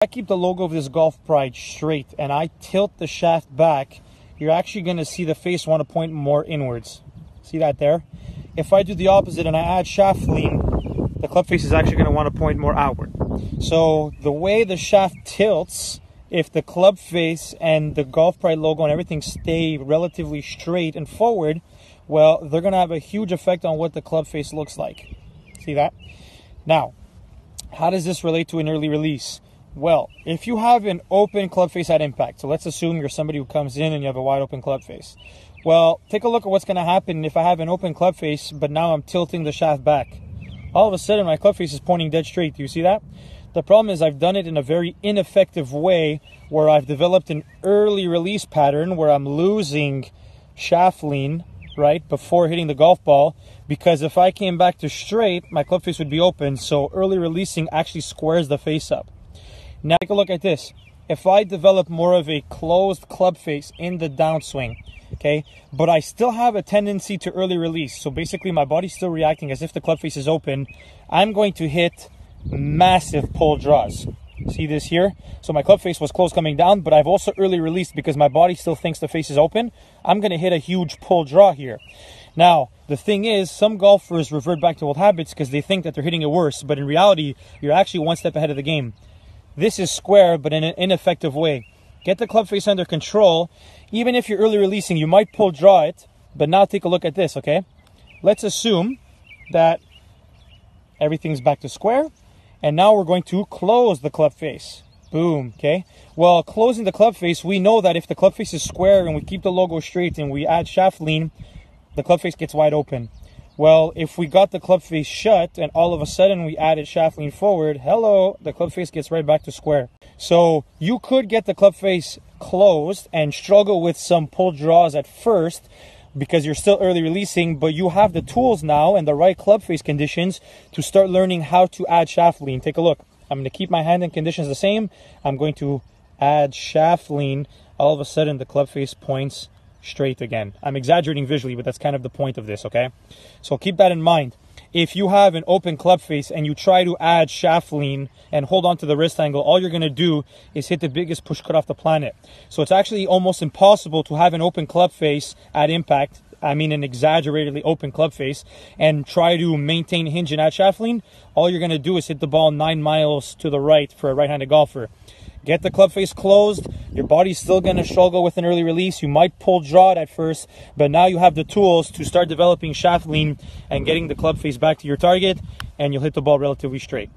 I keep the logo of this Golf Pride straight and I tilt the shaft back, you're actually going to see the face want to point more inwards. See that there? If I do the opposite and I add shaft lean, the club face is actually going to want to point more outward. So the way the shaft tilts, if the club face and the Golf Pride logo and everything stay relatively straight and forward, well, they're going to have a huge effect on what the club face looks like. See that? Now, how does this relate to an early release? Well, if you have an open club face at impact, so let's assume you're somebody who comes in and you have a wide open club face. Well, take a look at what's going to happen if I have an open club face, but now I'm tilting the shaft back. All of a sudden, my club face is pointing dead straight. Do you see that? The problem is I've done it in a very ineffective way where I've developed an early release pattern where I'm losing shaft lean, right, before hitting the golf ball, because if I came back to straight, my club face would be open, so early releasing actually squares the face up. Now take a look at this. If I develop more of a closed club face in the downswing, okay, but I still have a tendency to early release, so basically my body's still reacting as if the club face is open, I'm going to hit massive pull draws. See this here? So my club face was closed coming down, but I've also early released because my body still thinks the face is open. I'm going to hit a huge pull draw here. Now, the thing is, some golfers revert back to old habits because they think that they're hitting it worse, but in reality, you're actually one step ahead of the game. This is square, but in an ineffective way. Get the club face under control. Even if you're early releasing, you might pull draw it, but now take a look at this, okay? Let's assume that everything's back to square, and now we're going to close the club face. Boom, okay? Well, closing the club face, we know that if the club face is square and we keep the logo straight and we add shaft lean, the club face gets wide open. Well, if we got the club face shut and all of a sudden we added shaft lean forward, hello, the club face gets right back to square. So you could get the club face closed and struggle with some pull draws at first because you're still early releasing, but you have the tools now and the right club face conditions to start learning how to add shaft lean. Take a look. I'm going to keep my hand and conditions the same. I'm going to add shaft lean. All of a sudden the club face points straight again. I'm exaggerating visually, but that's kind of the point of this, okay? So keep that in mind. If you have an open club face and you try to add shaft lean and hold on to the wrist angle, all you're going to do is hit the biggest push cut off the planet. So it's actually almost impossible to have an open club face at impact, I mean an exaggeratedly open club face, and try to maintain hinge and add shaft lean. All you're going to do is hit the ball 9 miles to the right for a right-handed golfer. Get the club face closed. Your body's still going to struggle with an early release. You might pull draw it at first, but now you have the tools to start developing shaft lean and getting the club face back to your target, and you'll hit the ball relatively straight.